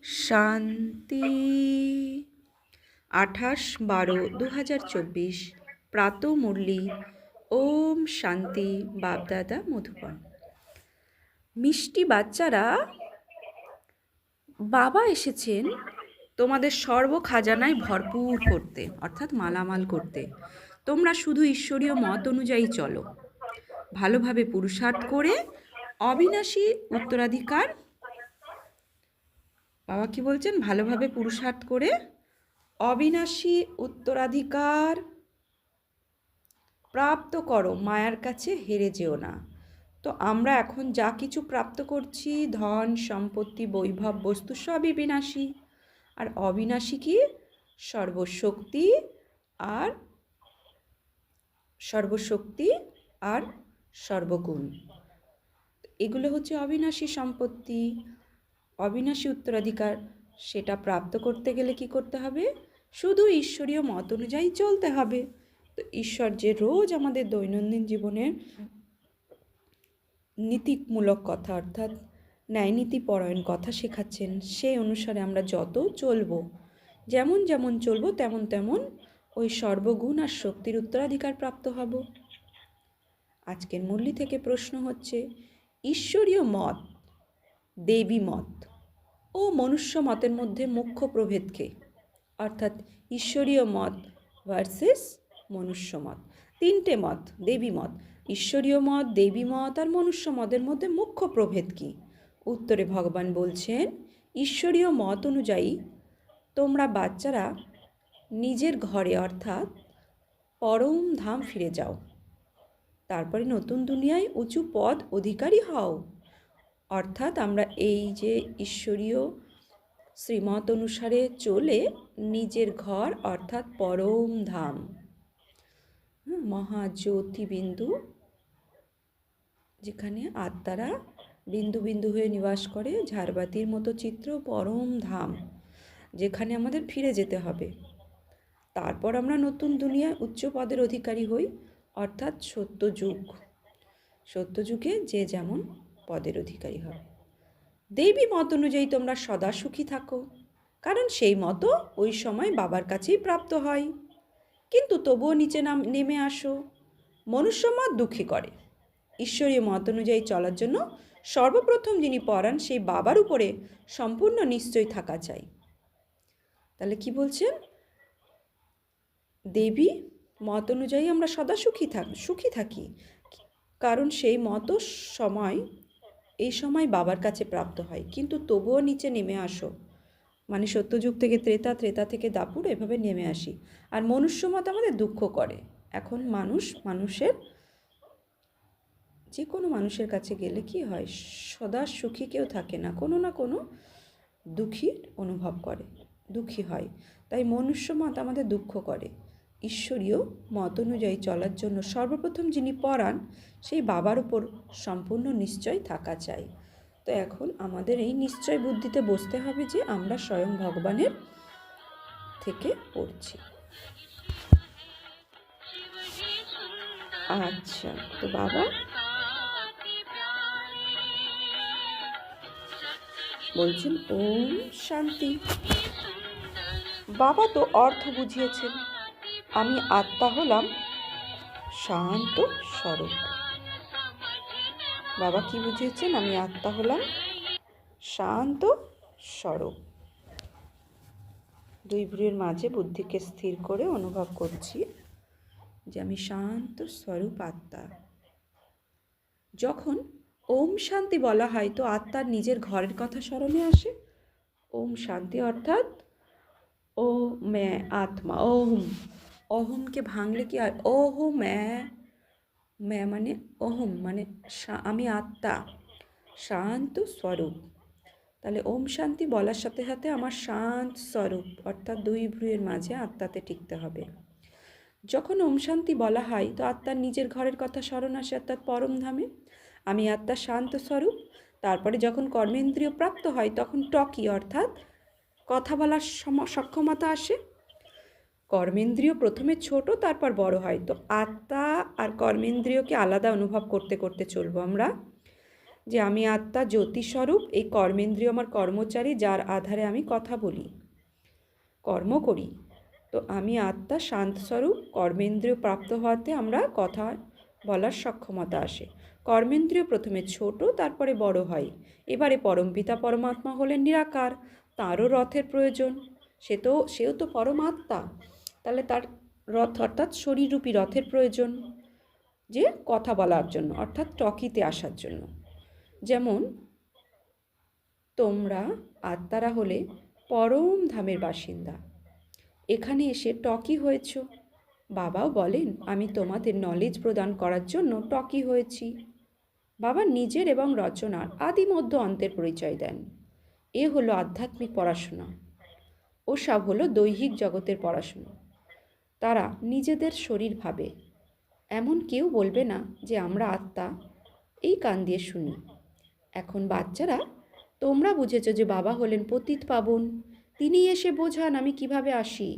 শান্তি। 28/12/2024 প্রাত মুরলি। ওম শান্তি। বাপদাদা মধুবন। মিষ্টি বাচ্চারা, বাবা এসেছেন তোমাদের সর্ব খাজানায় ভরপুর করতে, অর্থাৎ মালামাল করতে। তোমরা শুধু ঈশ্বরীয় মত অনুযায়ী চলো, ভালোভাবে পুরুষার্থ করে অবিনাশী উত্তরাধিকার। বাবা কি বলছেন? ভালোভাবে পুরুষার্থ করে অবিনাশী উত্তরাধিকার প্রাপ্ত করো, মায়ার কাছে হেরে যেও না। তো আমরা এখন যা কিছু প্রাপ্ত করছি, ধন সম্পত্তি বৈভব বস্তু, সবই বিনাশী। আর অবিনাশী কি? সর্বশক্তি আর সর্বগুণ। এগুলো হচ্ছে অবিনাশী সম্পত্তি, অবিনাশী উত্তরাধিকার। সেটা প্রাপ্ত করতে গেলে কি করতে হবে? শুধু ঈশ্বরীয় মত অনুযায়ী চলতে হবে। তো ঈশ্বর যে রোজ আমাদের দৈনন্দিন জীবনের নীতিমূলক কথা, অর্থাৎ ন্যায়নীতিপরায়ণ কথা শেখাচ্ছেন, সেই অনুসারে আমরা যত চলবো, যেমন যেমন চলবো, তেমন তেমন ওই সর্বগুণ আর শক্তির উত্তরাধিকার প্রাপ্ত হব। আজকের মুরলি থেকে প্রশ্ন হচ্ছে, ঈশ্বরীয় মত, দেবী মত ও মনুষ্য মতের মধ্যে মুখ্য প্রভেদ কি? অর্থাৎ ঈশ্বরীয় মত ভার্সেস মনুষ্য মত। তিনটে মত, দেবী মত, ঈশ্বরীয় মত, দেবী মত আর মনুষ্য মতের মধ্যে মুখ্য প্রভেদ কি? উত্তরে ভগবান বলছেন, ঈশ্বরীয় মত অনুযায়ী তোমরা বাচ্চারা নিজের ঘরে অর্থাৎ পরম ধাম ফিরে যাও, তারপরে নতুন দুনিয়ায় উঁচু পদ অধিকারী হও। অর্থাৎ আমরা এই যে ঈশ্বরীয় শ্রীমত অনুসারে চলে নিজের ঘর অর্থাৎ পরম ধাম, মহাজ্যোতিবিন্দু, যেখানে আত্মারা বিন্দু বিন্দু হয়ে নিবাস করে, ঝাড়বাতির মতো চিত্র, পরম ধাম, যেখানে আমাদের ফিরে যেতে হবে। তারপর আমরা নতুন দুনিয়ায় উচ্চ পদের অধিকারী হই, অর্থাৎ সত্যযুগ। সত্যযুগে যে যেমন পদের অধিকারী হবে। দেবী মত অনুযায়ী তোমরা সদা সুখী থাকো, কারণ সেই মতো ওই সময় বাবার কাছেই প্রাপ্ত হয়। কিন্তু তবুও নিচে নেমে আসো। মনুষ্য মত দুঃখী করে। ঈশ্বরীয় মত অনুযায়ী চলার জন্য সর্বপ্রথম যিনি পড়ান সেই বাবার উপরে সম্পূর্ণ নিশ্চয় থাকা চাই। তাহলে কি বলছেন? দেবী মত অনুযায়ী আমরা সদা সুখী থাকি, কারণ সেই মতো এই সময় বাবার কাছে প্রাপ্ত হয়। কিন্তু তবুও নিচে নেমে আসো, মানে সত্যযুগ থেকে ত্রেতা, ত্রেতা থেকে দাপুর, এভাবে নেমে আসি। আর মনুষ্য মত আমাদের দুঃখ করে। এখন মানুষের যে কোনো মানুষের কাছে গেলে কি হয়? সদা সুখী কেউ থাকে না, কোনো না কোনো দুঃখী অনুভব করে, দুঃখী হয়। তাই মনুষ্য মত আমাদের দুঃখ করে। ঈশ্বরীয় মত অনুযায়ী চলার জন্য সর্বপ্রথম যিনি পড়ান সেই বাবার উপর সম্পূর্ণ নিশ্চয় থাকা চাই। তো এখন আমাদের এই নিশ্চয় বুদ্ধিতে বসতে হবে যে আমরা স্বয়ং ভগবানের থেকে পড়ছি। আচ্ছা, তো বাবা বলছেন ওম শান্তি। বাবা তো অর্থ বুঝিয়েছেন, আমি আত্মা হলাম শান্ত স্বরূপ। বাবা কি বুঝিয়েছেন? আমি আত্মা হলাম শান্ত স্বরূপ। দুই ভ্রুর মাঝে বুদ্ধিকে স্থির করে অনুভব করছি যে আমি শান্ত স্বরূপ আত্মা। যখন ওম শান্তি বলা হয় তো আত্মার নিজের ঘরের কথা স্মরণে আসে। ওম শান্তি অর্থাৎ ও মে আত্মা, ওহম। অহমকে ভাঙলে কি হয়? ওহো মে মানে অহম, মানে আমি আত্মা, শান্ত স্বরূপ। তাহলে ওম শান্তি বলার সাথে সাথে আমার শান্ত স্বরূপ অর্থাৎ দুই ভ্রুয়ের মাঝে আত্মাতে টিকতে হবে। যখন ওম শান্তি বলা হয় তো আত্মার নিজের ঘরের কথা স্মরণ আসে, অর্থাৎ পরমধামে। আমি আত্মার শান্ত স্বরূপ। তারপরে যখন কর্মেন্দ্রিয় প্রাপ্ত হয় তখন টকি অর্থাৎ কথা বলার সক্ষমতা আসে। কর্মেন্দ্রিয় প্রথমে ছোট, তারপর বড় হয়। তো আত্মা আর কর্মেন্দ্রিয়কে আলাদা অনুভব করতে করতে চলবো আমরা। যে আমি আত্মা জ্যোতিস্বরূপ, এই কর্মেন্দ্রিয় আমার কর্মচারী, যার আধারে আমি কথা বলি, কর্ম করি। তো আমি আত্মা শান্তস্বরূপ, কর্মেন্দ্রিয় প্রাপ্ত হওয়াতে আমরা কথা বলার সক্ষমতা আসে। কর্মেন্দ্রিয় প্রথমে ছোট, তারপরে বড় হয়। এবারে পরমপিতা পরমাত্মা হলেন নিরাকার, তারও রথের প্রয়োজন। সেও তো পরমাত্মা, তাহলে তার রথ অর্থাৎ শরীররূপী রথের প্রয়োজন, যে কথা বলার জন্য অর্থাৎ টকিতে আসার জন্য। যেমন তোমরা আত্মারা হলে পরম ধামের বাসিন্দা, এখানে এসে টকি হয়েছ। বাবাও বলেন আমি তোমাদের নলেজ প্রদান করার জন্য টকি হয়েছি। বাবা নিজের এবং রচনার আদি মধ্য অন্তের পরিচয় দেন। এ হলো আধ্যাত্মিক পড়াশোনা, ওসব হলো দৈহিক জগতের পড়াশোনা। তারা নিজেদের শরীর ভাবে, এমন কেউ বলবে না যে আমরা আত্মা, এই কান দিয়ে শুনি। এখন বাচ্চারা, তোমরা বুঝেছ যে বাবা হলেন পতিত পাবন, তিনি এসে বোঝান আমি কিভাবে আসি।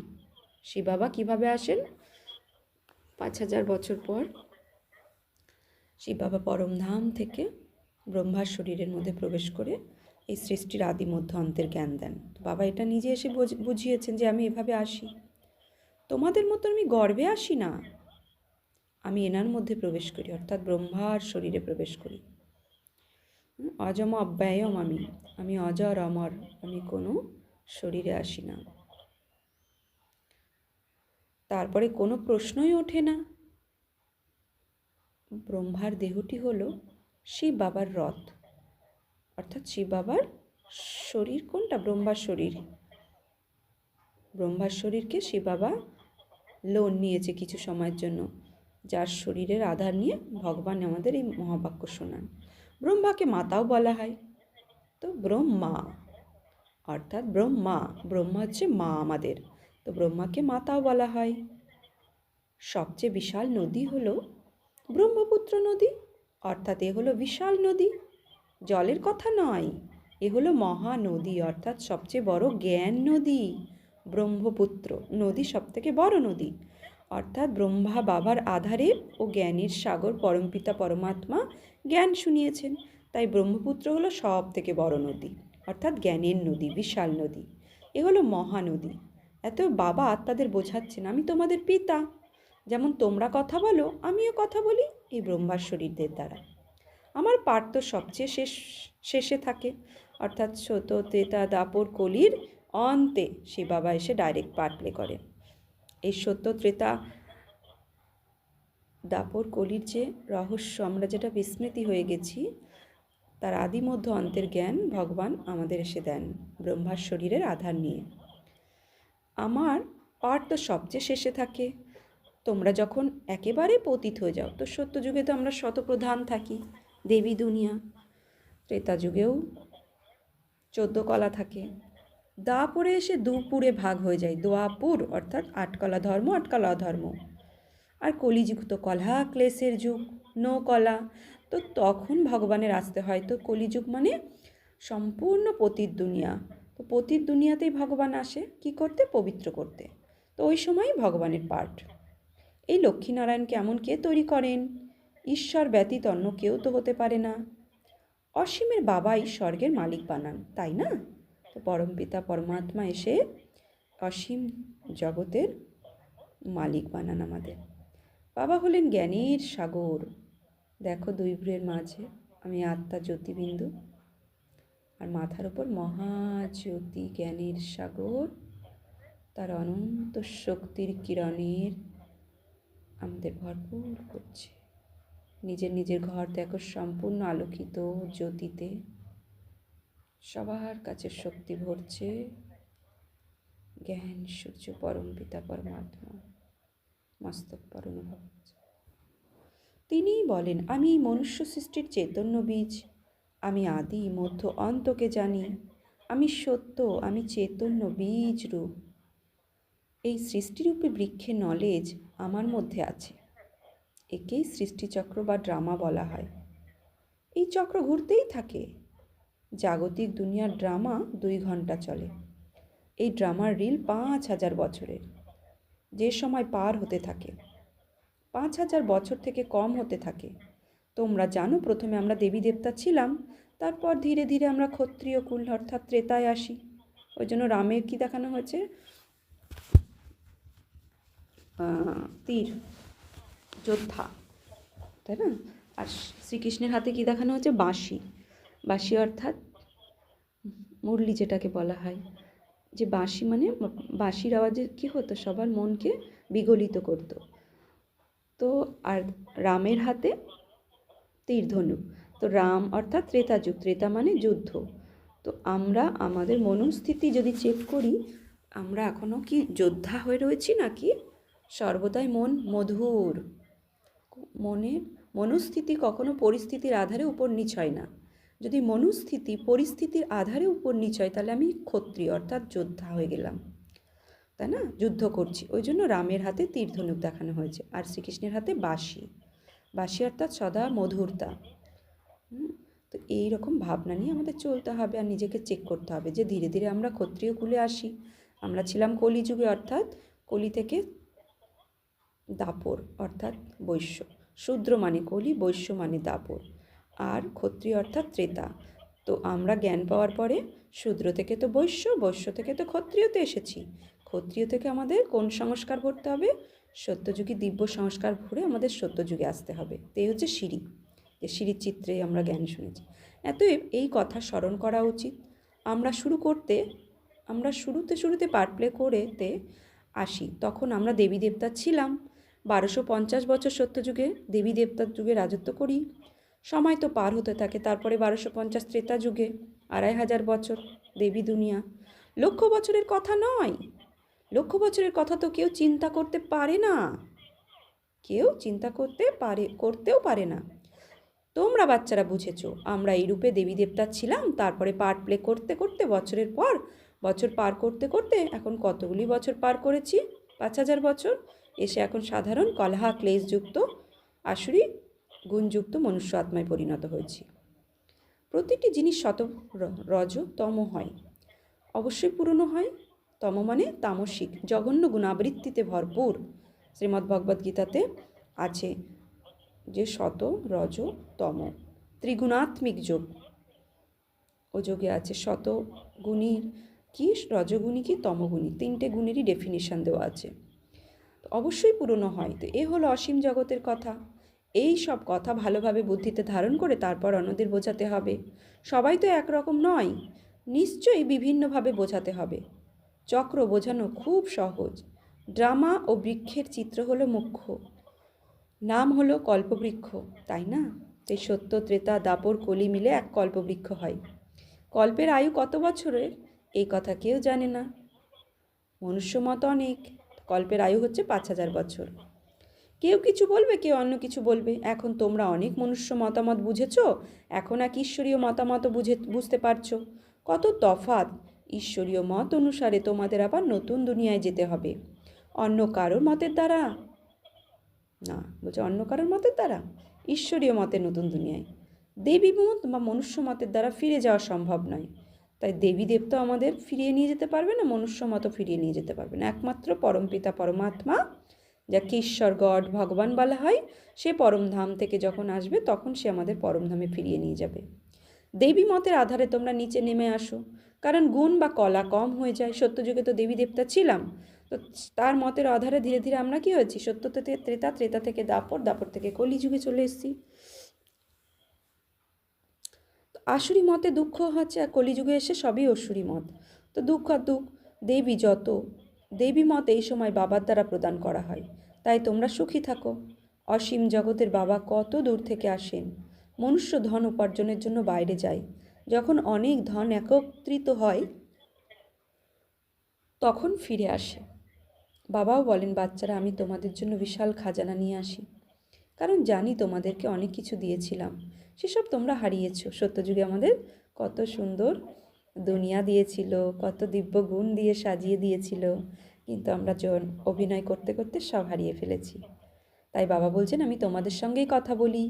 শিব বাবা কিভাবে আসেন? 5000 বছর পর শিব বাবা পরমধাম থেকে ব্রহ্মার শরীরের মধ্যে প্রবেশ করে এই সৃষ্টির আদি মধ্য অন্তের জ্ঞান দেন। তো বাবা এটা নিজে এসে বুঝিয়েছেন যে আমি এভাবে আসি। তোমাদের মতো আমি গর্বে আসি না, আমি এনার মধ্যে প্রবেশ করি, অর্থাৎ ব্রহ্মার শরীরে প্রবেশ করি। অজম অব্যয়ম আমি অজর অমর, আমি কোনো শরীরে আসি না। তারপরে কোনো প্রশ্নই ওঠে না। ব্রহ্মার দেহটি হলো শিব বাবার রথ, অর্থাৎ শিব বাবার শরীর কোনটা? ব্রহ্মার শরীর। ব্রহ্মার শরীরকে শিব বাবা লোন নিয়েছে কিছু সময়ের জন্য, যার শরীরের আধার নিয়ে ভগবান আমাদের এই মহাবাক্য শোনান। ব্রহ্মাকে মাতাও বলা হয়। তো ব্রহ্মা অর্থাৎ ব্রহ্মা হচ্ছে মা আমাদের, তো ব্রহ্মাকে মাতাও বলা হয়। সবচেয়ে বিশাল নদী হলো ব্রহ্মপুত্র নদী, অর্থাৎ এ হলো বিশাল নদী, জলের কথা নয়, এ হলো মহানদী, অর্থাৎ সবচেয়ে বড় জ্ঞান নদী। ব্রহ্মপুত্র নদী সবথেকে বড় নদী, অর্থাৎ ব্রহ্মা বাবার আধারে ও জ্ঞানের সাগর পরমপিতা পরমাত্মা জ্ঞান শুনিয়েছেন, তাই ব্রহ্মপুত্র হলো সব থেকে বড় নদী, অর্থাৎ জ্ঞানের নদী, বিশাল নদী। এ হলো মহানদী। এত বাবা আত্মাদের বোঝাচ্ছেন আমি তোমাদের পিতা, যেমন তোমরা কথা বলো আমিও কথা বলি এই ব্রহ্মার শরীরদের দ্বারা। আমার পাঠ তো সবচেয়ে শেষে থাকে, অর্থাৎ সত ত্রেতা দাপর কলির অন্তে শিব বাবা এসে ডাইরেক্ট পাঠ প্লে করে। এই সত্য ত্রেতা দাপর কলির যে রহস্য আমরা যেটা বিস্মৃতি হয়ে গেছি, তার আদি মধ্য অন্তের জ্ঞান ভগবান আমাদের এসে দেন ব্রহ্মার শরীরের আধার নিয়ে। আমার পাঠ তো সবচেয়ে শেষে থাকে। তোমরা যখন একেবারে পতিত হয়ে যাও, তো সত্যযুগে তো আমরা শতপ্রধান থাকি, দেবী দুনিয়া। ত্রেতা যুগেও 14 কলা থাকে। দাপরে এসে দুপুরে ভাগ হয়ে যায়, দোয়াপুর অর্থাৎ 8 কলা ধর্ম 8 কলা অধর্ম। আর কলিযুগ তো কলহা ক্লেশের যুগ, নো কলা। তো তখন ভগবানের আসতে হয়, তো কলিযুগ মানে সম্পূর্ণ পতিত দুনিয়া। তো পতিত দুনিয়াতেই ভগবান আসে কি করতে? পবিত্র করতে। তো ওই সময়ই ভগবানের পাঠ। এই লক্ষ্মীনারায়ণকে এমন কে তৈরি করেন? ঈশ্বর ব্যতীত অন্য কেউ তো হতে পারে না। অসীমের বাবাই স্বর্গের মালিক বানান, তাই না? তো পরমপিতা পরমাত্মা এসে অসীম জগতের মালিক বানান আমাদের। বাবা হলেন জ্ঞানের সাগর। দেখো দুই ভ্রুয়ের মাঝে আমি আত্মা জ্যোতিবিন্দু, আর মাথার উপর মহাজ্যোতি জ্ঞানের সাগর, তার অনন্ত শক্তির কিরণের আমাদের ভরপুর করছে। নিজের নিজের ঘর দেখো সম্পূর্ণ আলোকিত জ্যোতিতে, সবার কাছে শক্তি ভরছে। জ্ঞান সূর্য পরমপিতা পরমাত্মা মস্তক পর অনুভব হচ্ছে। তিনিই বলেন আমি মনুষ্য সৃষ্টির চৈতন্য বীজ, আমি আদি মধ্য অন্তকে জানি, আমি সত্য, আমি চৈতন্য বীজ রূপ। এই সৃষ্টিরূপী বৃক্ষের নলেজ আমার মধ্যে আছে। একেই সৃষ্টিচক্র বা ড্রামা বলা হয়। এই চক্র ঘুরতেই থাকে। জাগতিক দুনিয়ার ড্রামা 2 ঘন্টা চলে। এই ড্রামার রিল 5000 বছরের। যে সময় পার হতে থাকে 5000 বছর থেকে কম হতে থাকে, তোমরা জানো প্রথমে আমরা দেবী দেবতা ছিলাম, তারপর ধীরে ধীরে আমরা ক্ষত্রিয় কুল অর্থাৎ ত্রেতায় আসি। ওই জন্য রামের কি দেখানো হয়েছে? তীর, যোদ্ধা, তাই না? আর শ্রীকৃষ্ণের হাতে কি দেখানো হচ্ছে? বাঁশি। বাঁশি অর্থাৎ মুরলি, যেটাকে বলা হয়, যে বাঁশি মানে বাঁশির আওয়াজে কী হতো? সবার মনকে বিগলিত করতো। তো আর রামের হাতে তীর ধনুক। তো রাম অর্থাৎ ত্রেতা যুগ, ত্রেতা মানে যুদ্ধ। তো আমরা আমাদের মনস্থিতি যদি চেক করি, আমরা এখনও কি যোদ্ধা হয়ে রয়েছি নাকি সর্বদাই মন মধুর? মনের মনস্থিতি কখনো পরিস্থিতির আধারে উপর নিচ হয় না। যদি মনস্থিতি পরিস্থিতির আধারে উপর নিচ হয়, তাহলে আমি ক্ষত্রিয় অর্থাৎ যোদ্ধা হয়ে গেলাম, তাই না? যুদ্ধ করছি। ওই জন্য রামের হাতে তীর ধনুক দেখানো হয়েছে, আর শ্রীকৃষ্ণের হাতে বাঁশি। বাঁশি অর্থাৎ সদা মধুরতা। তো এই রকম ভাবনা নিয়ে আমাদের চলতে হবে, আর নিজেকে চেক করতে হবে যে ধীরে ধীরে আমরা ক্ষত্রিয় কুলে আসি। আমরা ছিলাম কলিযুগে, অর্থাৎ কলি থেকে দাপর অর্থাৎ বৈশ্য। শূদ্র মানে কলি, বৈশ্য মানে দাপর, আর ক্ষত্রিয় অর্থাৎ ত্রেতা। তো আমরা জ্ঞান পাওয়ার পরে শূদ্র থেকে তো বৈশ্য, বৈশ্য থেকে তো ক্ষত্রিয়তে এসেছি। ক্ষত্রিয় থেকে আমাদের কোন সংস্কার ভরতে হবে? সত্যযুগী দিব্য সংস্কার ভরে আমাদের সত্যযুগে আসতে হবে। তো এই হচ্ছে সিঁড়ি, যে সিঁড়ির চিত্রে আমরা জ্ঞান শুনেছি। এই কথা স্মরণ করা উচিত। আমরা শুরুতে পার্ট প্লে করেতে আসি, তখন আমরা দেবী দেবতা ছিলাম। 1250 বছর সত্যযুগে দেবী দেবতার যুগে রাজত্ব করি। সময় তো পার হতে থাকে, তারপরে 1250 ত্রেতা যুগে 2500 বছর দেবী দুনিয়া। লক্ষ বছরের কথা নয়, লক্ষ বছরের কথা তো কেউ চিন্তা করতে পারে না, কেউ চিন্তা করতেও পারে না। তোমরা বাচ্চারা বুঝেছ, আমরা এই রূপে দেবী দেবতা ছিলাম, তারপরে পার্ট প্লে করতে করতে বছরের পর বছর পার করতে করতে এখন কতগুলি বছর পার করেছি? 5000 বছর। এসে এখন সাধারণ কলহা ক্লেশযুক্ত আসুরি গুণযুক্ত মনুষ্য আত্মায় পরিণত হয়েছি। প্রতিটি জিনিস শত রজ তম হয়, অবশ্যই পুরনো হয়। তম মানে তামসিক, জঘন্য গুণাবৃত্তিতে ভরপুর। শ্রীমদ্ভগবদ্গীতাতে আছে যে শত রজ তম, ত্রিগুণাত্মিক যোগ। ও যোগে আছে শত গুণী কি, রজগুণী কি, তমগুণী, 3টে গুণেরই ডেফিনিশন দেওয়া আছে। অবশ্যই পুরনো হয়। তো এ হলো অসীম জগতের কথা। এই সব কথা ভালোভাবে বুদ্ধিতে ধারণ করে তারপর অন্যদের বোঝাতে হবে। সবাই তো একরকম নয়, নিশ্চয়ই বিভিন্নভাবে বোঝাতে হবে। চক্র বোঝানো খুব সহজ। ড্রামা ও বৃক্ষের চিত্র হলো মুখ্য, নাম হলো কল্পবৃক্ষ, তাই না? এই সত্য ত্রেতা দাপর কলি মিলে এক কল্পবৃক্ষ হয়। কল্পের আয়ু কত বছরের এই কথা কেউ জানে না। মনুষ্য মত অনেক, কল্পের আয়ু হচ্ছে 5000 বছর। কেউ কিছু বলবে, কেউ অন্য কিছু বলবে। এখন তোমরা অনেক মনুষ্য মতামত বুঝেছ, এখন এক ঈশ্বরীয় মতামত বুঝতে পারছো। কত তফাৎ! ঈশ্বরীয় মত অনুসারে তোমাদের আবার নতুন দুনিয়ায় যেতে হবে, অন্য কারোর মতের দ্বারা না। বলছে অন্য কারোর মতের দ্বারা, ঈশ্বরীয় মতের নতুন দুনিয়ায়। দেবী মত বা মনুষ্য মতের দ্বারা ফিরে যাওয়া সম্ভব নয়। তাই দেবী দেবতা আমাদের ফিরিয়ে নিয়ে যেতে পারবে না, মনুষ্য মতও ফিরিয়ে নিয়ে যেতে পারবে না। একমাত্র পরমপিতা পরমাত্মা, যাকে ঈশ্বর গড ভগবান বলা হয়, সে পরমধাম থেকে যখন আসবে তখন সে আমাদের পরমধামে ফিরিয়ে নিয়ে যাবে। দেবী মতের আধারে তোমরা নিচে নেমে আসো, কারণ গুণ বা কলা কম হয়ে যায়। সত্যযুগে তো দেবী দেবতা ছিলাম, তো তার মতের আধারে ধীরে ধীরে আমরা কি হয়েছি? সত্য থেকে ত্রেতা, ত্রেতা থেকে দাপর, দাপর থেকে কলিযুগে চলে এসেছি। আসুরি মতে দুঃখ হচ্ছে, আর কলিযুগে এসে সবই অসুরি মত। তো দুঃখ আর দুঃখ, দেবী মত এই সময় বাবার দ্বারা প্রদান করা হয়। তাই তোমরা সুখী থাকো। অসীম জগতের বাবা কত দূর থেকে আসেন। মনুষ্য ধন উপার্জনের জন্য বাইরে যায়। যখন অনেক ধন একত্রিত হয় তখন ফিরে আসে। বাবাও বলেন, বাচ্চারা আমি তোমাদের জন্য বিশাল খাজানা নিয়ে আসি, কারণ জানি তোমাদেরকে অনেক কিছু দিয়েছিলাম, সেসব তোমরা হারিয়েছ। সত্যযুগে আমাদের কত সুন্দর দুনিয়া দিয়েছিল, কত দিব্য গুণ দিয়ে সাজিয়ে দিয়েছিল, কিন্তু আমরা অভিনয় করতে করতে সব হারিয়ে ফেলেছি। তাই বাবা বলছেন আমি তোমাদের সঙ্গেই কথা বলি,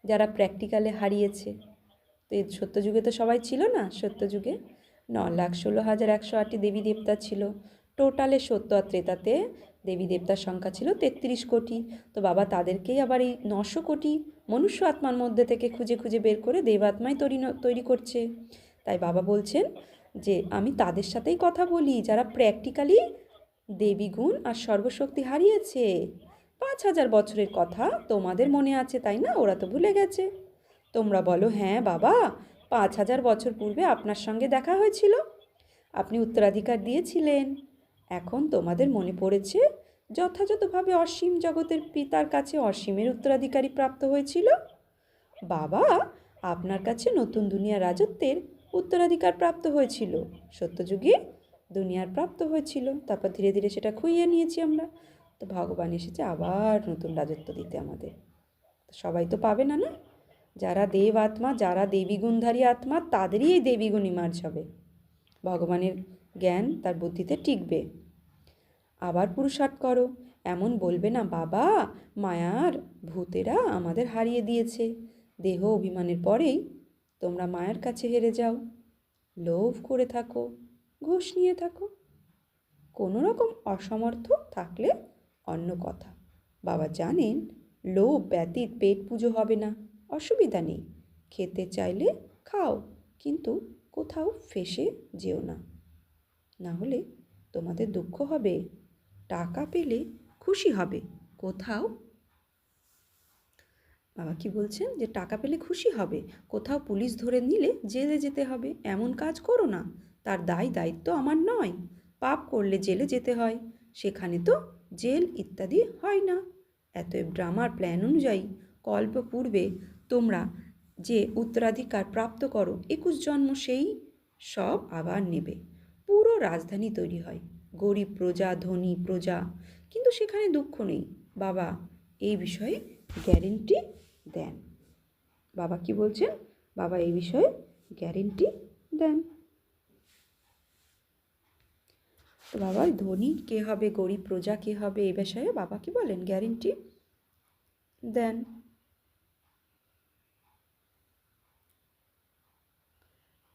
যারা প্র্যাকটিক্যালে হারিয়েছে। তো এই সত্যযুগে তো সবাই ছিল না। সত্যযুগে 9,16,108টি দেবী দেবতা ছিল, টোটালে সত্য আর ত্রেতাতে দেবী দেবতার সংখ্যা ছিল 33 কোটি। তো বাবা তাদেরকেই আবার এই 900 কোটি মনুষ্য আত্মার মধ্যে থেকে খুঁজে খুঁজে বের করে দেবাত্মায় তৈরি করছে। তাই বাবা বলছেন যে আমি তাদের সাথেই কথা বলি যারা প্র্যাকটিক্যালি দেবী গুণ আর সর্বশক্তি হারিয়েছে। 5,000 বছরের কথা তোমাদের মনে আছে তাই না? ওরা তো ভুলে গেছে। তোমরা বলো হ্যাঁ বাবা, 5,000 বছর পূর্বে আপনার সঙ্গে দেখা হয়েছিল, আপনি উত্তরাধিকার দিয়েছিলেন। এখন তোমাদের মনে পড়েছে যথাযথভাবে অসীম জগতের পিতার কাছে অসীমের উত্তরাধিকারী প্রাপ্ত হয়েছিল। বাবা আপনার কাছে নতুন দুনিয়ার রাজত্বের উত্তরাধিকার প্রাপ্ত হয়েছিল, সত্যযুগে দুনিয়ার প্রাপ্ত হয়েছিল, তারপর ধীরে ধীরে সেটা খুইয়ে নিয়েছি আমরা। তো ভগবান এসেছে আবার নতুন রাজত্ব দিতে আমাদের। সবাই তো পাবে না, না? যারা দেব আত্মা, যারা দেবী গুণধারী আত্মা, তাদেরই এই দেবী গুণ ইমার্জ হবে, ভগবানের জ্ঞান তার বুদ্ধিতে টিকবে। আবার পুরুষার্থ করো, এমন বলবে না বাবা মায়ার ভূতেরা আমাদের হারিয়ে দিয়েছে, দেহ অভিমানের পরেই তোমরা মায়ের কাছে হেরে যাও, লোভ করে থাকো, ঘুষ নিয়ে থাকো। কোনো রকম অসমর্থ থাকলে অন্য কথা, বাবা জানেন লোভ ব্যতীত পেট পুজো হবে না, অসুবিধা নেই, খেতে চাইলে খাও, কিন্তু কোথাও ফেঁসে যেও না, না হলে তোমাদের দুঃখ হবে। টাকা পেলে খুশি হবে, কোথাও বাবা কি বলছেন যে টাকা পেলে খুশি হবে, কোথাও পুলিশ ধরে নিলে জেলে যেতে হবে, এমন কাজ করো না, তার দায়িত্ব আমার নয়। পাপ করলে জেলে যেতে হয়, সেখানে তো জেল ইত্যাদি হয় না। এতএব ড্রামার প্ল্যান অনুযায়ী কল্প পূর্বে তোমরা যে উত্তরাধিকার প্রাপ্ত করো 21 জন্ম, সেই সব আবার নেবে। পুরো রাজধানী তৈরি হয়, গরিব প্রজা ধনী প্রজা, কিন্তু সেখানে দুঃখ নেই। বাবা এই বিষয়ে গ্যারেন্টি দেন। বাবা কি বলছেন? বাবা এই বিষয়ে গ্যারেন্টি দেন। তো বাবা ধনী কে হবে, গরিব প্রজা কে হবে, এই বিষয়ে বাবা কি বলেন? গ্যারেন্টি দেন।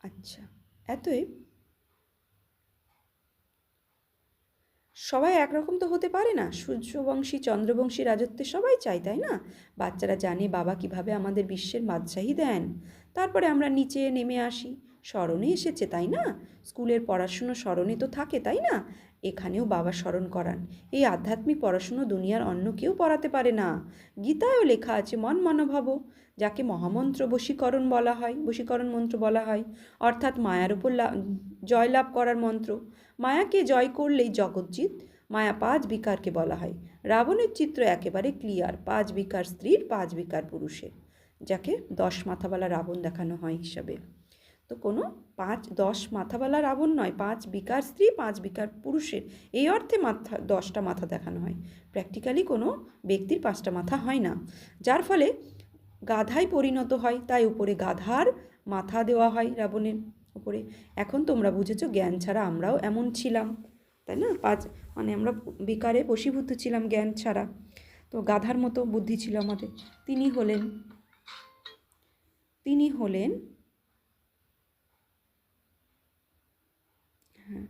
আচ্ছা, এতএব সবাই একরকম তো হতে পারে না, সূর্যবংশী চন্দ্রবংশী রাজত্বে সবাই চাই, তাই না? বাচ্চারা জানে বাবা কিভাবে আমাদের বিশ্বের বাদশাহী দেন, তারপরে আমরা নিচে নেমে আসি, স্মরণে এসেছে তাই না? স্কুলের পড়াশুনো স্মরণে তো থাকে তাই না? এখানেও বাবা স্মরণ করান। এই আধ্যাত্মিক পড়াশুনো দুনিয়ার অন্য কেউ পড়াতে পারে না। গীতায়ও লেখা আছে মন মনোভাব, যাকে মহামন্ত্র বশীকরণ বলা হয়, বশীকরণ মন্ত্র বলা হয়, অর্থাৎ মায়ার উপর জয়লাভ করার মন্ত্র। মায়াকে জয় করলেই জগজ্জিৎ। মায়া 5 বিকারকে বলা হয়। রাবণের চিত্র একেবারে ক্লিয়ার, 5 বিকার স্ত্রীর, 5 বিকার পুরুষের, যাকে 10 মাথাওয়ালা রাবণ দেখানো হয় হিসাবে। তো কোনো 10 মাথাওয়ালা রাবণ নয়, 5 বিকার স্ত্রী 5 বিকার পুরুষের, এই অর্থে 10টা মাথা দেখানো হয়। প্র্যাকটিক্যালি কোনো ব্যক্তির 5টা মাথা হয় না, যার ফলে গাধায় পরিণত হয়, তাই উপরে গাধার মাথা দেওয়া হয় রাবণের উপরে। এখন তোমরা বুঝেছো জ্ঞান ছাড়া আমরাও এমন ছিলাম, তাই না? আমরা বিকারে বশীভূত ছিলাম জ্ঞান ছাড়া, তো গাধার মতো বুদ্ধি ছিল আমাদের। তিনি হলেন হ্যাঁ,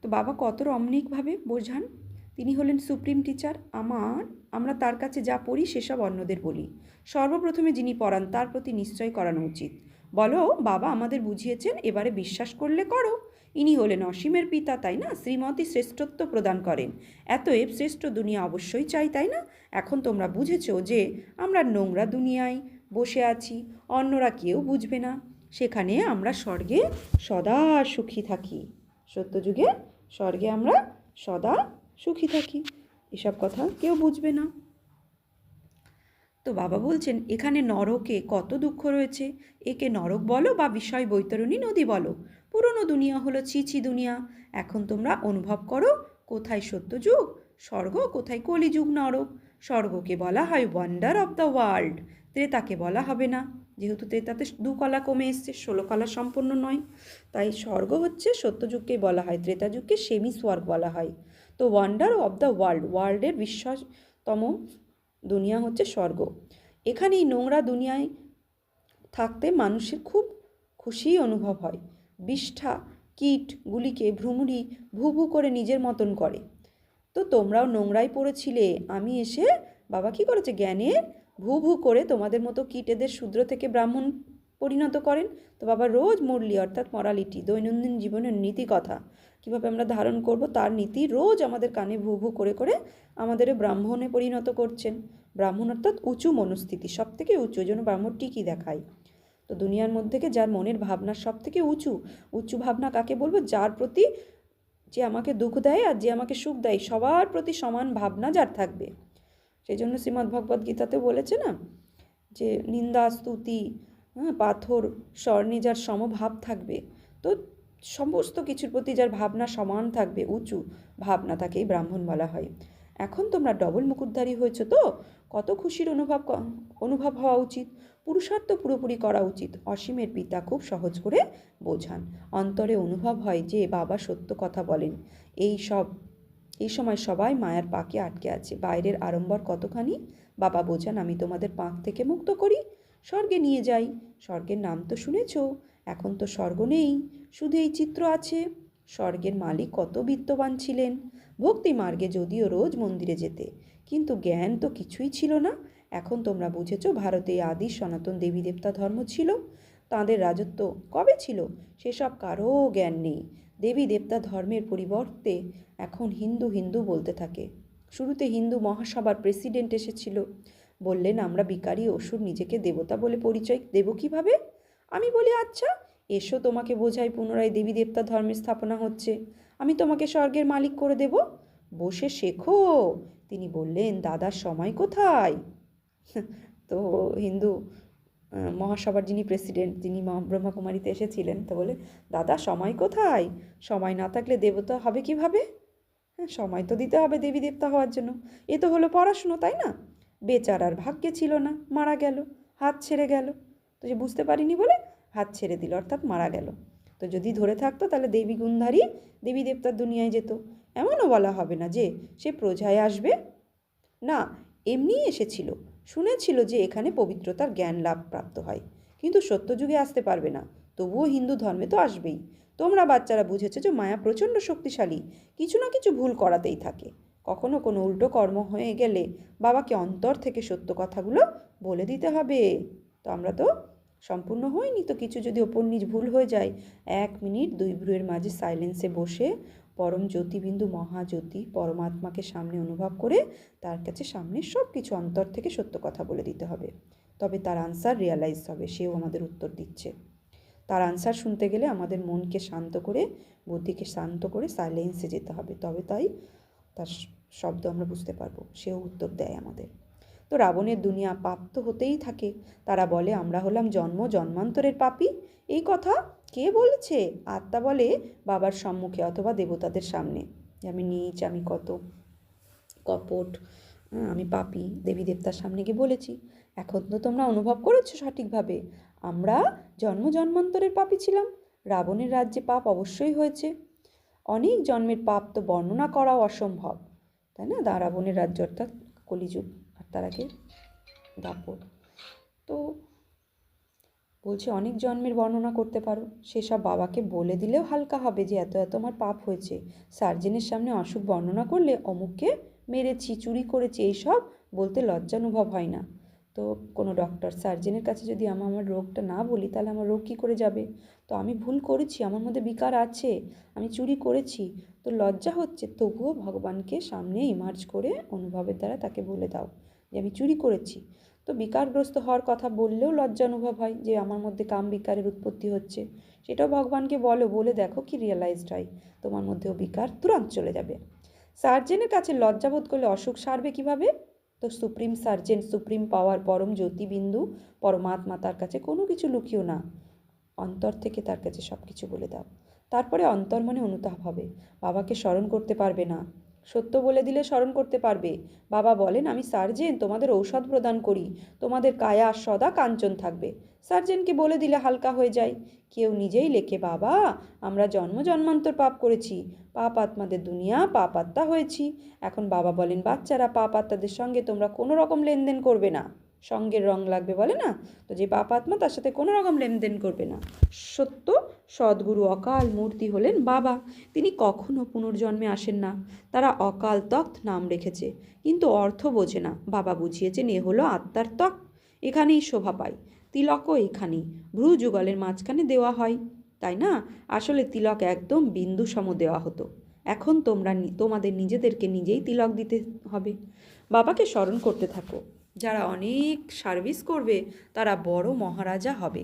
তো বাবা কত রমণিকভাবে বোঝান। তিনি হলেন সুপ্রিম টিচার। আমরা তার কাছে যা পড়ি সেসব অন্যদের বলি। সর্বপ্রথমে যিনি পড়ান তার প্রতি নিশ্চয় করানো উচিত। বলো বাবা আমাদের বুঝিয়েছেন, এবারে বিশ্বাস করলে করো। ইনি হলেন অসীমের পিতা তাই না? শ্রীমতী শ্রেষ্ঠত্ব প্রদান করেন, এতএব শ্রেষ্ঠ দুনিয়া অবশ্যই চাই তাই না? এখন তোমরা বুঝেছো যে আমরা নোংরা দুনিয়ায় বসে আছি, অন্যরা কেউ বুঝবে না, সেখানে আমরা স্বর্গে সদা সুখী থাকি। সত্যযুগে স্বর্গে আমরা সদা সুখী থাকি, এসব কথা কেউ বুঝবে না। তো বাবা বলছেন এখানে নরকে কত দুঃখ রয়েছে, একে নরক বলো বা বিষয় বৈতরণী নদী বলো, পুরনো দুনিয়া হলো ছিছি দুনিয়া। এখন তোমরা অনুভব করো কোথায় সত্যযুগ স্বর্গ, কোথায় কলিযুগ নরক। স্বর্গকে বলা হয় ওয়ান্ডার অফ দ্য ওয়ার্ল্ড, ত্রেতাকে বলা হবে না, যেহেতু ত্রেতাতে 2 কলা কমে এসছে, 16 কলা সম্পূর্ণ নয়, তাই স্বর্গ হচ্ছে সত্যযুগকেই বলা হয়, ত্রেতাযুগকে সেমি স্বর্গ বলা হয়। তো ওয়ান্ডার অফ দ্য ওয়ার্ল্ড, ওয়ার্ল্ডের বিশ্বতম দুনিয়া হচ্ছে স্বর্গ। এখানে এই নোংরা দুনিয়ায় থাকতে মানুষের খুব খুশি অনুভব হয়, বিষ্ঠা কীটগুলিকে ভ্রমরি ভু ভু করে নিজের মতন করে। তো তোমরাও নোংরায় পড়েছিলে, আমি এসে বাবা কী করেছে, জ্ঞানের ভু ভু করে তোমাদের মতো কীটেদের শূদ্র থেকে ব্রাহ্মণ পরিণত করেন। তো বাবা রোজ মুরলি অর্থাৎ মরালিটি, দৈনন্দিন জীবনের নীতি কথা কীভাবে আমরা ধারণ করব তার নীতি রোজ আমাদের কানে ভু ভু করে করে আমাদের ব্রাহ্মণে পরিণত করছেন। ব্রাহ্মণ অর্থাৎ উঁচু মনস্থিতি, সব থেকে উঁচু, ওই জন্য ব্রাহ্মণ টিকি দেখায়। তো দুনিয়ার মধ্যে যার মনের ভাবনা সব থেকে উঁচু, উঁচু ভাবনা কাকে বলবো, যার প্রতি যে আমাকে দুঃখ দেয় আর যে আমাকে সুখ দেয় সবার প্রতি সমান ভাবনা যার থাকবে। সেই জন্য শ্রীমদ্ ভগবদ্ গীতাতে বলেছে না যে নিন্দা স্তুতি পাথর স্বর্ণে যার সমভাব থাকবে, তো সমস্ত কিছুর প্রতি যার ভাবনা সমান থাকবে, উঁচু ভাবনা তাকেই ব্রাহ্মণ বলা হয়। এখন তোমরা ডবল মুকুটধারী হয়েছো, তো কত খুশির অনুভব হওয়া উচিত। পুরুষার্থ পুরোপুরি করা উচিত। অসীমের পিতা খুব সহজ করে বোঝান। অন্তরে অনুভব হয় যে বাবা সত্য কথা বলেন। এই সময় সবাই মায়ার পাকে আটকে আছে। বাইরের আড়ম্বর কতখানি বাবা বোঝান, আমি তোমাদের পাক থেকে মুক্ত করি, স্বর্গে নিয়ে যাই। স্বর্গের নাম তো শুনেছ, এখন তো স্বর্গ নেই, শুধু এই চিত্র আছে। স্বর্গের মালিক কত বিত্তবান ছিলেন। ভক্তি মার্গে যদিও রোজ মন্দিরে যেতে, কিন্তু জ্ঞান তো কিছুই ছিল না। এখন তোমরা বুঝেছ ভারতে আদি সনাতন দেবী দেবতা ধর্ম ছিল, তাঁদের রাজত্ব কবে ছিল সেসব কারও জ্ঞান নেই। দেবী দেবতা ধর্মের পরিবর্তে এখন হিন্দু হিন্দু বলতে থাকে। শুরুতে হিন্দু মহাসভার প্রেসিডেন্ট এসেছিল, বললেন আমরা বিকারী অসুর, নিজেকে দেবতা বলে পরিচয় দেব কিভাবে? আমি বলি আচ্ছা এসো তোমাকে বোঝাই, পুনরায় দেবী দেবতা ধর্মের স্থাপনা হচ্ছে, আমি তোমাকে স্বর্গের মালিক করে দেব, বসে শেখো। তিনি বললেন দাদার সময় কোথায়? তো হিন্দু মহাসভার যিনি প্রেসিডেন্ট, যিনি ব্রহ্মাকুমারীতে এসেছিলেন, তো বলে দাদা সময় কোথায়? সময় না থাকলে দেবতা হবে কিভাবে? হ্যাঁ, সময় তো দিতে হবে দেবী দেবতা হওয়ার জন্য। এ তো হলো পড়াশুনো, তাই না? বেচারার ভাগ্যে ছিল না, মারা গেল, হাত ছেড়ে গেল। তো যে বুঝতে পারিনি বলে হাত ছেড়ে দিল, অর্থাৎ মারা গেল। তো যদি ধরে থাকতো তাহলে দেবী গুণধারী দেবী দেবতার দুনিয়ায় যেত। এমনও বলা হবে না যে সে প্রজায় আসবে, না, এমনিই এসেছিল। শুনেছিল যে এখানে পবিত্রতার জ্ঞান লাভ প্রাপ্ত হয়, কিন্তু সত্যযুগে আসতে পারবে না, তবুও হিন্দু ধর্মে তো আসবেই। তোমরা বাচ্চারা বুঝেছো যে মায়া প্রচণ্ড শক্তিশালী, কিছু না কিছু ভুল করাতেই থাকে। কখনো কোনো উল্টো কর্ম হয়ে গেলে বাবাকে অন্তর থেকে সত্য কথাগুলো বলে দিতে হবে। তো আমরা তো সম্পূর্ণ হইনি, তো কিছু যদি ওপর নিচ ভুল হয়ে যায়, 1 মিনিট 2 ভ্রুয়ের মাঝে সাইলেন্সে বসে পরম জ্যোতিবিন্দু মহাজ্যোতি পরমাত্মাকে সামনে অনুভব করে তার কাছে সামনে সব কিছু অন্তর থেকে সত্য কথা বলে দিতে হবে। তবে তার আনসার রিয়ালাইজ হবে, সেও আমাদের উত্তর দিচ্ছে। তার আনসার শুনতে গেলে আমাদের মনকে শান্ত করে, বুদ্ধিকে শান্ত করে সাইলেন্সে যেতে হবে, তবে তাই তার শব্দ আমরা বুঝতে পারবো, সেও উত্তর দেয় আমাদের। তো রাবণের দুনিয়া পাপ তো হতেই থাকে। তারা বলে আমরা হলাম জন্ম জন্মান্তরের পাপী। এই কথা কে বলেছে? আত্মা বলে বাবার সম্মুখে অথবা দেবতাদের সামনে যে আমি নীচ, আমি কত কপট, আমি পাপী, দেবী দেবতার সামনে গিয়ে বলেছি। এখন তো তোমরা অনুভব করেছো সঠিকভাবে, আমরা জন্ম জন্মান্তরের পাপী ছিলাম। রাবণের রাজ্যে পাপ অবশ্যই হয়েছে, অনেক জন্মের পাপ তো বর্ণনা করাও অসম্ভব, তাই না? রাবণের রাজ্য অর্থাৎ কলিযুগ, আর তার আগে দাপর। তো বলছে অনেক জন্মের বর্ণনা করতে পারো, সেসব বাবাকে বলে দিলেও হালকা হবে যে এত এত আমার পাপ হয়েছে। সার্জেনের সামনে অসুখ বর্ণনা করলে অমুককে মেরেছি, চুরি করেছি, এইসব বলতে লজ্জানুভব হয় না। তো কোনো ডক্টর সার্জেনের কাছে যদি আমার রোগটা না বলি, তাহলে আমার রোগ কী করে যাবে? তো আমি ভুল করেছি, আমার মধ্যে বিকার আছে, আমি চুরি করেছি, তো লজ্জা হচ্ছে, তবুও ভগবানকে সামনে ইমার্জ করে অনুভবের দ্বারা তাকে বলে দাও যে আমি চুরি করেছি। তো বিকারগ্রস্ত হওয়ার কথা বললেও লজ্জা অনুভব হয় যে আমার মধ্যে কাম বিকারের উৎপত্তি হচ্ছে, সেটাও ভগবানকে বলে দেখো কি রিয়েলাইজড হয়, তোমার মধ্যেও বিকার তুরন্ত চলে যাবে। সার্জেনের কাছে লজ্জাবোধ করলে অসুখ সারবে কিভাবে? তো সুপ্রিম সার্জেন, সুপ্রিম পাওয়ার, পরম জ্যোতিবিন্দু পরমাত্মা, তার কাছে কোনো কিছু লুকিও না, অন্তর থেকে তার কাছে সব কিছু বলে দাও। তারপরে অন্তর মনে অনুতাপ হবে, বাবাকে স্মরণ করতে পারবে না, সত্য বলে দিলে স্মরণ করতে পারবে। বাবা বলেন আমি সার্জেন, তোমাদের ঔষধ প্রদান করি, তোমাদের কায়া সদা কাঞ্চন থাকবে। সার্জেনকে বলে দিলে হালকা হয়ে যায়। কেউ নিজেই লেখে বাবা আমরা জন্ম জন্মান্তর পাপ করেছি, পাপ আত্মাদের দুনিয়া পাপ আত্মা হয়েছি। এখন বাবা বলেন বাচ্চারা পাপ আত্মাদের সঙ্গে তোমরা কোনো রকম লেনদেন করবে না, সঙ্গের রং লাগবে বলে না, তো যে পাপ আত্মা তার সাথে কোনো রকম লেনদেন করবে না, সত্য সদ্গুরু অকাল মূর্তি হলেন বাবা। তিনি কখনো পুনর্জন্মে আসেন না। তারা অকাল তখ্ত নাম রেখেছে, কিন্তু অর্থ বোঝে না। বাবা বুঝিয়েছেন এ হলো আত্মার তখ্ত, এখানেই শোভা পায়। তিলকও এখানেই ভ্রু যুগলের মাঝখানে দেওয়া হয়, তাই না? আসলে তিলক একদম বিন্দু সম দেওয়া হতো। এখন তোমাদের নিজেদেরকে নিজেই তিলক দিতে হবে। বাবাকে স্মরণ করতে থাকো। যারা অনেক সার্ভিস করবে তারা বড় মহারাজা হবে।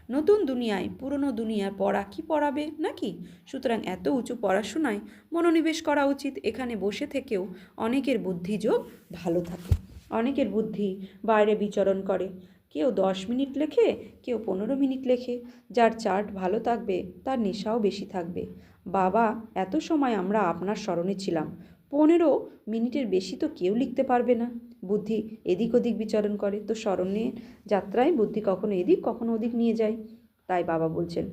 নতুন দুনিয়ায় পুরনো দুনিয়ার পড়া কি পড়াবে নাকি? সুতরাং এত উঁচু পড়াশোনায় মনোনিবেশ করা উচিত। এখানে বসে থেকেও অনেকের বুদ্ধিযোগ ভালো থাকে, অনেকের বুদ্ধি বাইরে বিচরণ করে। কেউ 10 মিনিট লেখে, কেউ 15 মিনিট লেখে। যার চার্ট ভালো থাকবে তার নেশাও বেশি থাকবে। বাবা, এত সময় আমরা আপনার স্মরণে ছিলাম, 15 মিনিটের বেশি তো কেউ লিখতে পারবে না। বুদ্ধি এদিক ওদিক বিচরণ করে, তো স্মরণের যাত্রায় বুদ্ধি কখনো এদিক কখনো ওদিক নিয়ে যায়। তাই বাবা বলছেন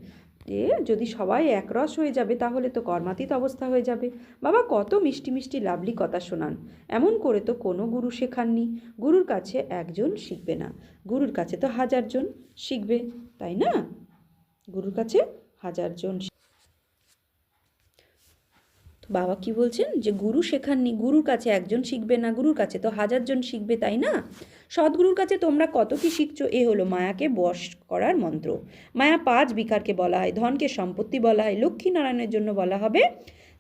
যে যদি সবাই একরস হয়ে যাবে তাহলে তো কর্মাতীত অবস্থা হয়ে যাবে। বাবা কত মিষ্টি মিষ্টি লাভলি কথা শোনান। এমন করে তো কোনো গুরু শেখাননি। গুরুর কাছে একজন শিখবে না, গুরুর কাছে তো 1000 জন শিখবে, তাই না? গুরুর কাছে 1000 জন। তো বাবা কি বলছেন যে গুরু শেখাননি, গুরুর কাছে একজন শিখবে না, গুরুর কাছে তো 1000 জন শিখবে, তাই না? সদ্গুরুর কাছে তোমরা কত কি শিখছো। এ হলো মায়াকে বশ করার মন্ত্র। মায়া 5 বিকারকে বলা হয়, ধনকে সম্পত্তি বলা হয়। লক্ষ্মীনারায়ণের জন্য বলা হবে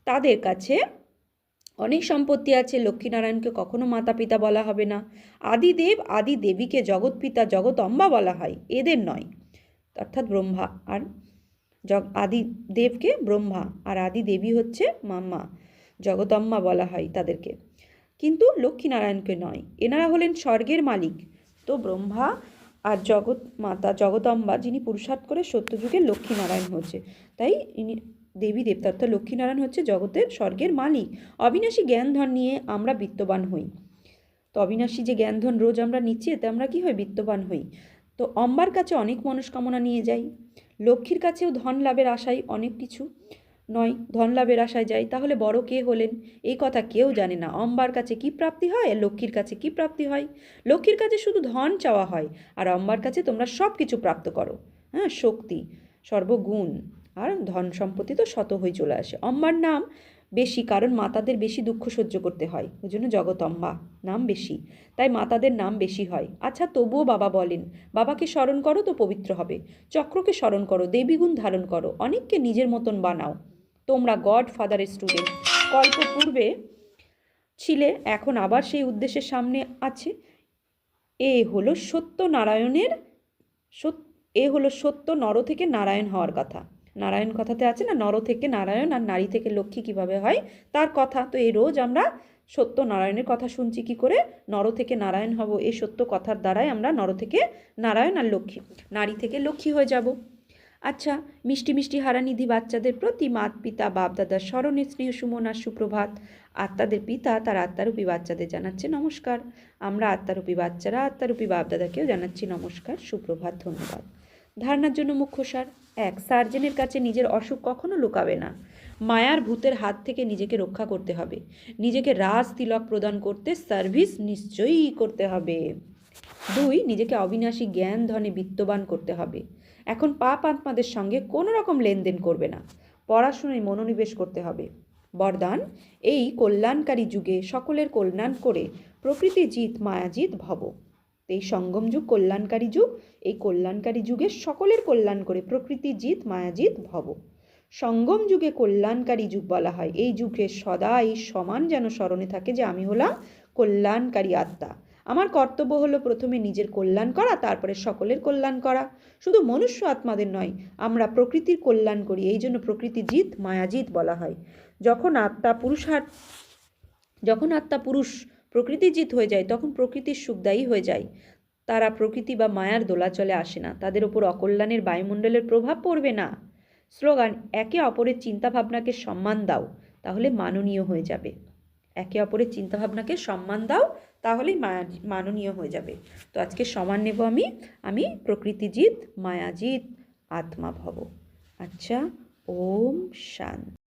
তাদের কাছে অনেক সম্পত্তি আছে। লক্ষ্মীনারায়ণকে কখনো মাতা পিতা বলা হবে না। আদিদেব আদি দেবীকে জগৎ পিতা জগদম্বা বলা হয়, এদের নয়, অর্থাৎ ব্রহ্মা। আর আদি দেবকে ব্রহ্মা আর আদি দেবী হচ্ছে মাম্মা, জগদম্মা বলা হয় তাদেরকে, কিন্তু লক্ষ্মীনারায়ণকে নয়। এনারা হলেন স্বর্গের মালিক। তো ব্রহ্মা আর জগৎ মাতা জগদম্বা যিনি পুরুষার্থ করে সত্যযুগের লক্ষ্মীনারায়ণ হচ্ছে, তাই ইনি দেবী দেবতা, অর্থাৎ লক্ষ্মীনারায়ণ হচ্ছে জগতের স্বর্গের মালিক। অবিনাশী জ্ঞানধন নিয়ে আমরা বিত্তবান হই। তো অবিনাশী যে জ্ঞানধন রোজ আমরা নিচ্ছি, এতে আমরা কী হই? বিত্তবান হই। তো অম্বার কাছে অনেক মনস্কামনা নিয়ে যাই। লক্ষ্মীর কাছেও ধন লাভের আশায় অনেক কিছু নয়, ধন লাভের আশায় যাই। তাহলে বড় কে হলেন এই কথা কেউ জানে না। অম্বার কাছে কি প্রাপ্তি হয় আর লক্ষ্মীর কাছে কি প্রাপ্তি হয়? লক্ষ্মীর কাছে শুধু ধন চাওয়া হয়, আর অম্বার কাছে তোমরা সব কিছু প্রাপ্ত করো। হ্যাঁ, শক্তি, সর্বগুণ আর ধন সম্পত্তি তো শত হয়ে চলে আসে। অম্বার নাম বেশি কারণ মাতাদের বেশি দুঃখ সহ্য করতে হয়, ওই জন্য জগদম্বা নাম বেশি, তাই মাতাদের নাম বেশি হয়। আচ্ছা, তবুও বাবা বলেন বাবাকে স্মরণ করো তো পবিত্র হবে। চক্রকে স্মরণ করো, দেবীগুণ ধারণ করো, অনেককে নিজের মতন বানাও। তোমরা গড ফাদারের স্টুডেন্ট, কল্প পূর্বে ছিলে, এখন আবার সেই উদ্দেশ্যের সামনে আছে। এ হলো সত্য নারায়ণের এ হলো সত্য নর থেকে নারায়ণ হওয়ার কথা। নারায়ণ কথাতে আছে না, নর থেকে নারায়ণ আর নারী থেকে লক্ষ্মী কিভাবে হয় তার কথা। তো এই রোজ আমরা সত্য নারায়ণের কথা শুনছি, কি করে নর থেকে নারায়ণ হব। এই সত্য কথার দ্বারাই আমরা নর থেকে নারায়ণ আর লক্ষ্মী, নারী থেকে লক্ষ্মী হয়ে যাব। আচ্ছা, মিষ্টি মিষ্টি হারানিধি বাচ্চাদের প্রতি মাত পিতা বাপ দাদার স্মরণে স্নেহ সুমন আর সুপ্রভাত। আত্মাদের পিতা তার আত্মারূপী বাচ্চাদের জানাচ্ছে নমস্কার। আমরা আত্মারূপী বাচ্চারা আত্মারূপী বাপ দাদাকেও জানাচ্ছি নমস্কার, সুপ্রভাত, ধন্যবাদ। ধারণার জন্য মুখ্য সার 1, সার্জেনের কাছে নিজের অসুখ কখনো লুকাবে না। মায়ার ভূতের হাত থেকে নিজেকে রক্ষা করতে হবে। নিজেকে রাজ তিলক প্রদান করতে সার্ভিস নিশ্চয়ই করতে হবে। 2, নিজেকে অবিনাশী জ্ঞান ধনে বিত্তবান করতে হবে। এখন পাপ আত্মাদের সঙ্গে কোনো রকম লেনদেন করবে না, পড়াশোনায় মনোনিবেশ করতে হবে। বরদান, এই কল্যাণকারী যুগে সকলের কল্যাণ করে প্রকৃতি জিত মায়াজিত ভব। এই সঙ্গম যুগ কল্যাণকারী যুগ, এই কল্যাণকারী যুগে সকলের কল্যাণ করে প্রকৃতি জিত মায়াজিত ভব। সঙ্গম যুগে কল্যাণকারী যুগ বলা হয়। এই যুগে সদা এই সমান যেন স্মরণে থাকে যে আমি হলাম কল্যাণকারী আত্মা। আমার কর্তব্য হলো প্রথমে নিজের কল্যাণ করা, তারপরে সকলের কল্যাণ করা। শুধু মনুষ্য আত্মাদের নয়, আমরা প্রকৃতির কল্যাণ করি, এই জন্য প্রকৃতি জিত মায়াজিত বলা হয়। যখন আত্মা পুরুষ প্রকৃতিজিৎ হয়ে যায় তখন প্রকৃতির সুখদায়ী হয়ে যায়। তারা প্রকৃতি বা মায়ার দোলাচলে আসে না, তাদের ওপর অকল্যাণের বায়ুমণ্ডলের প্রভাব পড়বে না। স্লোগান, একে অপরের চিন্তাভাবনাকে সম্মান দাও, তাহলে মাননীয় হয়ে যাবে। একে অপরের চিন্তাভাবনাকে সম্মান দাও, তাহলেই মাননীয় হয়ে যাবে। তো আজকে সমান নেব আমি প্রকৃতিজিৎ মায়াজিৎ আত্মা ভব। আচ্ছা, ওম শান্তি।